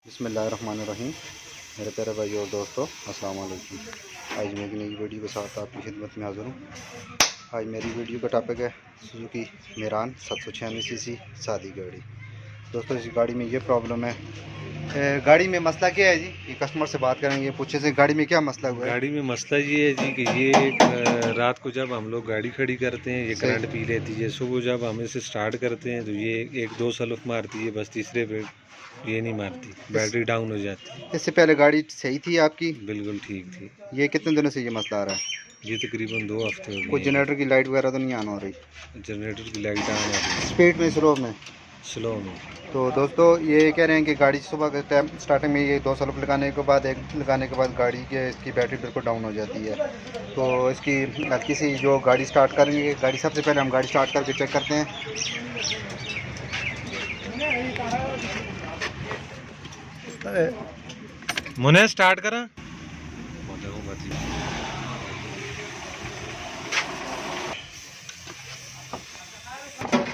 बिस्मिल्लाहिर्रहमानिर्रहीम। मेरे प्यारे भाई और दोस्तों, अस्सलाम वालेकुम। आज मैं एक नई वीडियो के साथ आपकी खिदमत में हाज़िर हूँ। आज मेरी वीडियो का टॉपिक है सुजुकी मेरान 796 सीसी सादी गाड़ी। दोस्तों, इस गाड़ी में ये प्रॉब्लम है, गाड़ी में मसला क्या है जी? ये कस्टमर से बात करेंगे, पूछे से गाड़ी में क्या मसला हुआ है। गाड़ी में मसला ये है जी कि ये रात को जब हम लोग गाड़ी खड़ी करते हैं ये सही। करंट पी लेती है। सुबह जब हम इसे स्टार्ट करते हैं तो ये एक दो सलफ मारती है, बस तीसरे पे ये नहीं मारती, बैटरी डाउन हो जाती है। इससे पहले गाड़ी सही थी आपकी? बिल्कुल ठीक थी। ये कितने दिनों से ये मसला आ रहा है? ये तकरीबन 2 हफ्ते हो कुछ गए जनरेटर की लाइट वगैरह तो नहीं ऑन हो रही? हैं। जनरेटर की लाइट ऑन हो रही स्पीड में, स्लो में? है, स्लो में। तो दोस्तों, ये कह रहे हैं कि गाड़ी सुबह के टाइम स्टार्टिंग में ये 2 सलफ लगाने के बाद, एक लगाने के बाद गाड़ी के इसकी बैटरी बिल्कुल डाउन हो जाती है। तो इसकी हल्की सी जो गाड़ी स्टार्ट करेंगे, गाड़ी सबसे पहले हम गाड़ी स्टार्ट करके चेक करते हैं। मुने स्टार्ट करा।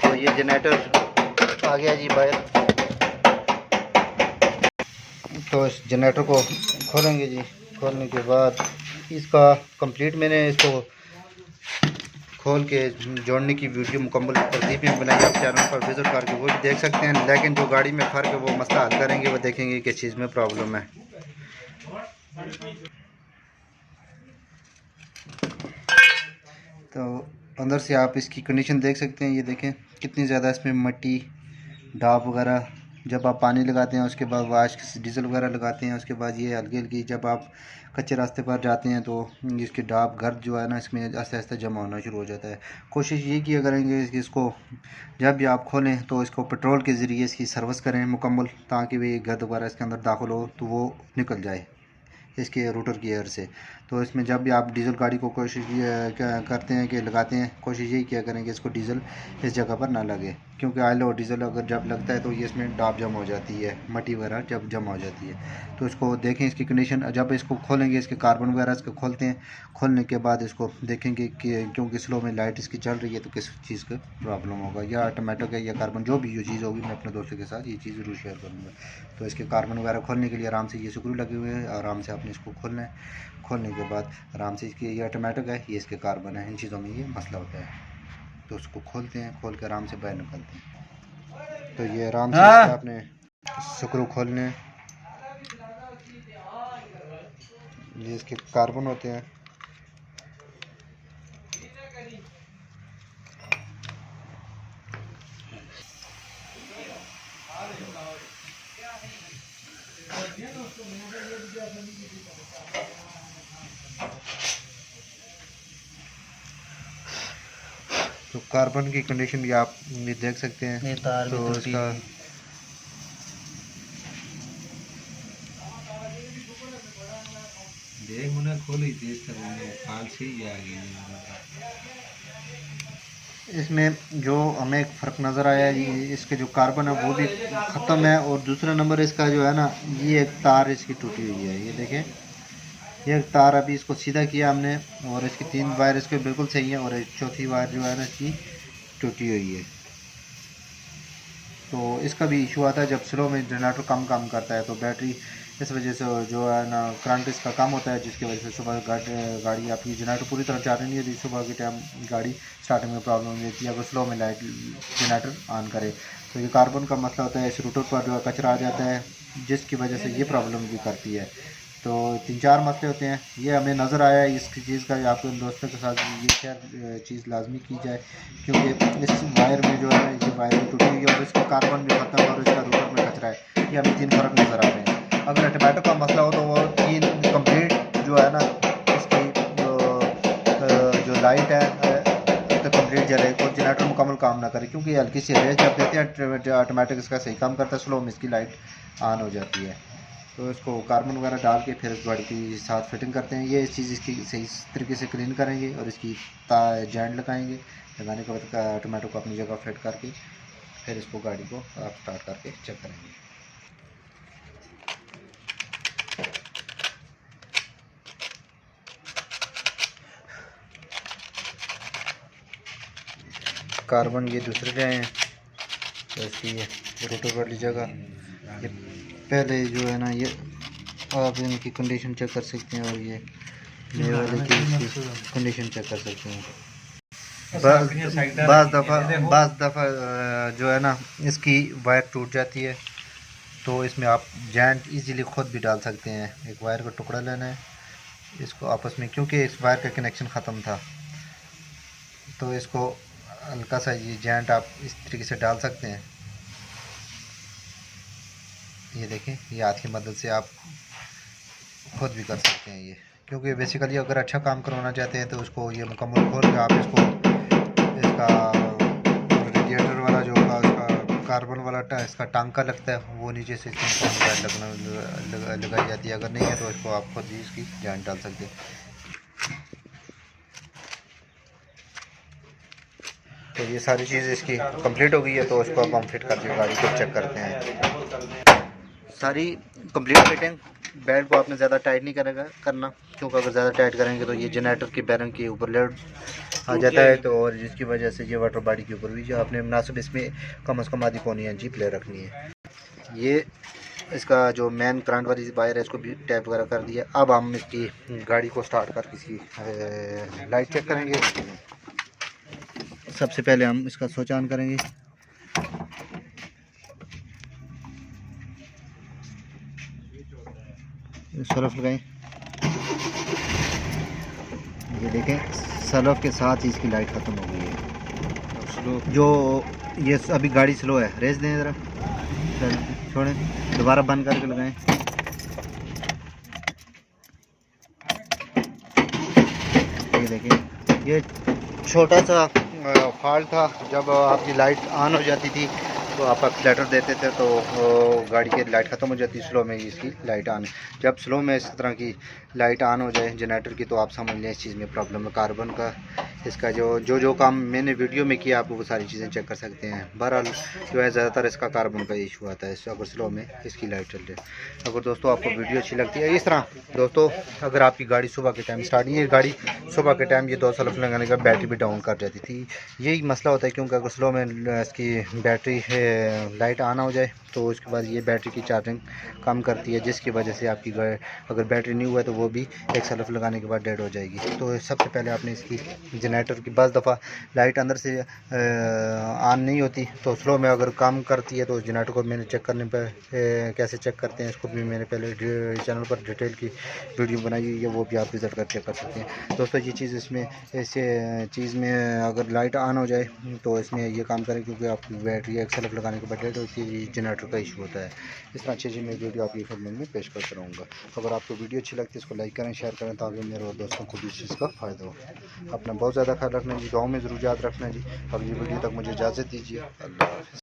तो ये जनरेटर आ गया जी बाहर। तो इस जनरेटर को खोलेंगे जी। खोलने के बाद इसका कंप्लीट मैंने इसको खोल के जोड़ने की वीडियो मुकम्मल तरतीब में बनाई, आप चैनल पर विज़िट करके वो भी देख सकते हैं। लेकिन जो गाड़ी में फ़र्क है वो मसला हल करेंगे, वो देखेंगे किस चीज़ में प्रॉब्लम है। तो अंदर से आप इसकी कंडीशन देख सकते हैं। ये देखें कितनी ज़्यादा इसमें मट्टी, डाब वगैरह। जब आप पानी लगाते हैं उसके बाद वाश डीजल वगैरह लगाते हैं, उसके बाद ये हल्की हल्की जब आप कच्चे रास्ते पर जाते हैं तो इसके डाब गर्द जो है ना, इसमें आस्ते आस्ते जमा होना शुरू हो जाता है। कोशिश ये किया करेंगे कि इसको जब भी आप खोलें तो इसको पेट्रोल के ज़रिए इसकी सर्विस करें मुकम्मल, ताकि भी गर्द वगैरह इसके अंदर दाखिल हो तो वो निकल जाए इसके रोटर की एयर से। तो इसमें जब भी आप डीज़ल गाड़ी को कोशिश करते हैं कि लगाते हैं, कोशिश यही किया करें कि इसको डीज़ल इस जगह पर ना लगे, क्योंकि ऑयल और डीज़ल अगर जब लगता है तो ये इसमें डाब जम हो जाती है, मट्टी वगैरह जब जम हो जाती है। तो इसको देखें इसकी कंडीशन। जब इसको खोलेंगे, इसके कार्बन वगैरह इसको खोलते हैं, खोलने के बाद इसको देखेंगे कि क्योंकि स्लो में लाइट इसकी चल रही है तो किस चीज़ का प्रॉब्लम होगा, या ऑटोमेटिक है या कार्बन, जो भी चीज़ होगी मैं अपने दोस्तों के साथ ये चीज़ ज़रूर शेयर करूँगा। तो इसके कार्बन वगैरह खोलने के लिए आराम से ये स्क्रू लगे हुए हैं, आराम से आपने इसको खोलना है। खोलने के बाद आराम से इसकी, ये ऑटोमेटिक है, ये इसके कार्बन है, इन चीज़ों में ये मसला होता है। तो उसको खोलते हैं, खोल के आराम से बाहर निकलते हैं। तो ये आराम से आपने स्क्रू खोलने, ये इसके कार्बन होते हैं। तो कार्बन की कंडीशन भी आप ये देख सकते हैं। तो इसका देख मुने खोली तेज करेंगे, काल से ही आ गई। इसमें जो हमें एक फ़र्क नज़र आया, ये इसके जो कार्बन है वो भी ख़त्म है, और दूसरा नंबर इसका जो है ना, ये एक तार इसकी टूटी हुई है। ये देखें, ये तार अभी इसको सीधा किया हमने, और इसकी 3 वायर इसके बिल्कुल सही है, और एक चौथी वायर जो है ना इसकी टूटी हुई है। तो इसका भी इशू आता है जब स्लो में जनरेटर कम काम करता है, तो बैटरी इस वजह से जो है ना करंट इसका कम होता है, जिसकी वजह से सुबह गाड़ी आपकी जनरेटर पूरी तरह चार्ज नहीं होती। सुबह के टाइम गाड़ी स्टार्टिंग में प्रॉब्लम देती है अगर स्लो में लाइट जनरेटर ऑन करे। तो ये कार्बन का मसला होता है, इस रूटर पर जो है कचरा आ जाता है, जिसकी वजह से ये प्रॉब्लम भी करती है। तो 3-4 मसले होते हैं, ये हमें नज़र आया इसकी चीज़ का, आपके दोस्तों के साथ ये शेयर चीज़ लाजमी की जाए, क्योंकि इस वायर में जो है ना, ये वायर भी टूटी हुई है, और इसका कार्बन भी खत्म है, और इसका रूटर में कचरा है। ये हमें 3 फ़र्क नज़र आ रहे हैं। अगर टमाटो का मसला हो तो वो 3 कंप्लीट जो है ना, इसकी जो लाइट है तो कंप्लीट जले, कोई जनरेटर मुकम्मल काम ना करे, क्योंकि हल्की सी रेस जब देते हैं ऑटोमेटिक इसका सही काम करता है, स्लो में इसकी लाइट ऑन हो जाती है। तो इसको कार्बन वगैरह डाल के फिर इस गाड़ी की साथ फिटिंग करते हैं। ये इस चीज़ इसकी सही तरीके से क्लीन करेंगे, और इसकी जॉइंट लगाएंगे। लगाने के बाद टमाटो को अपनी जगह फिट करके फिर इसको गाड़ी को आप स्टार्ट करके चेक करेंगे। कार्बन ये दूसरे रहे हैं, तो इसकी रोटर वाली जगह ये पहले जो है ना ये आप इनकी कंडीशन चेक कर सकते हैं और ये नए वाले की कंडीशन चेक कर सकते हैं। बाज़ दफ़ा जो है ना इसकी वायर टूट जाती है, तो इसमें आप जॉइंट इजीली खुद भी डाल सकते हैं। एक वायर का टुकड़ा लेना है, इसको आपस में, क्योंकि इस वायर का कनेक्शन ख़त्म था, तो इसको हल्का सा ये जॉइंट आप इस तरीके से डाल सकते हैं। ये देखें, ये हाथ की मदद से आप खुद भी कर सकते हैं ये, क्योंकि बेसिकली अगर अच्छा काम करवाना चाहते हैं तो उसको ये मुकम्मल खोल के आप इसको इसका रेडिएटर वाला जो होगा उसका कार्बन वाला इसका टांका लगता है, वो नीचे से इसमें लगाई जाती है। अगर नहीं है तो इसको आप खुद भी इसकी जान डाल सकते हैं। तो ये सारी चीज़ इसकी कंप्लीट हो गई है, तो इसको अब हम फिट करके गाड़ी को चेक करते हैं। सारी कंप्लीट फिटिंग। बेल्ट को आपने ज़्यादा टाइट नहीं करना, क्योंकि अगर ज़्यादा टाइट करेंगे तो ये जनरेटर के बैरंग के ऊपर लेड आ जाता है, तो और जिसकी वजह से ये वाटर बॉडी के ऊपर भी जो आपने मुनासिब इसमें कम से कम आधी पौनी इंची प्ले रखनी है। ये इसका जो मेन करंट वाली वायर है इसको भी टैप वगैरह कर दिया। अब हम इसकी गाड़ी को स्टार्ट करके इसकी लाइट चेक करेंगे। सबसे पहले हम इसका स्विच ऑन करेंगे। सलफ लगाएं, ये देखें सलफ के साथ ही इसकी लाइट ख़त्म हो गई है। स्लो जो ये अभी गाड़ी स्लो है, रेस दें ज़रा, छोड़ें, दोबारा बंद करके लगाएं। ये देखें, ये छोटा सा फॉल्ट था। जब आपकी लाइट ऑन हो जाती थी तो आप एक्सीलेटर देते थे तो गाड़ी की लाइट ख़त्म हो जाती, स्लो में इसकी लाइट ऑन। जब स्लो में इस तरह की लाइट ऑन हो जाए जनरेटर की, तो आप समझ लें इस चीज़ में प्रॉब्लम है कार्बन का। इसका जो काम मैंने वीडियो में किया आप वो सारी चीज़ें चेक कर सकते हैं। बहरहाल जो है ज़्यादातर इसका कार्बन का इशू आता है अगर स्लो में इसकी लाइट चल जाए। अगर दोस्तों आपको वीडियो अच्छी लगती है इस तरह, दोस्तों अगर आपकी गाड़ी सुबह के टाइम स्टार्ट नहीं है, गाड़ी सुबह के टाइम ये 2 सल्फ लगाने का बैटरी भी डाउन कर जाती थी। यही मसला होता है, क्योंकि अगर स्लो में इसकी बैटरी लाइट ऑन हो जाए तो उसके बाद ये बैटरी की चार्जिंग कम करती है, जिसकी वजह से आपकी अगर बैटरी नहीं हुआ है तो वो भी एक सल्फ लगाने के बाद डेड हो जाएगी। तो सबसे पहले आपने इसकी जनरेटर की बस दफ़ा लाइट अंदर से ऑन नहीं होती, तो स्लो में अगर काम करती है तो जनरेटर को मैंने चेक करने पर कैसे चेक करते हैं इसको भी मैंने पहले चैनल पर डिटेल की वीडियो बनाई है, वो भी आप विज़िट कर चेक कर सकते हैं। दोस्तों ये चीज़ इसमें ऐसे चीज़ में अगर लाइट ऑन हो जाए तो इसमें ये काम करें, क्योंकि आपकी बैटरी एक सल्फ लगाने के बाद डेड होती है, जनरेटर का इशू होता है। इस तरह अच्छी मैं वीडियो आपकी खिदमत में पेश करता रहूँगा। अगर आपको वीडियो अच्छी लगती है इसको लाइक करें, शेयर करें, ताकि मेरे और दोस्तों को भी इस चीज़ का फ़ायदा हो। अपना बहुत ज़्यादा ख्याल रखना जी, गाँव में ज़रूर याद रखना जी। अगली वीडियो तक मुझे इजाज़त दीजिए। अल्लाह हाफ़िज़।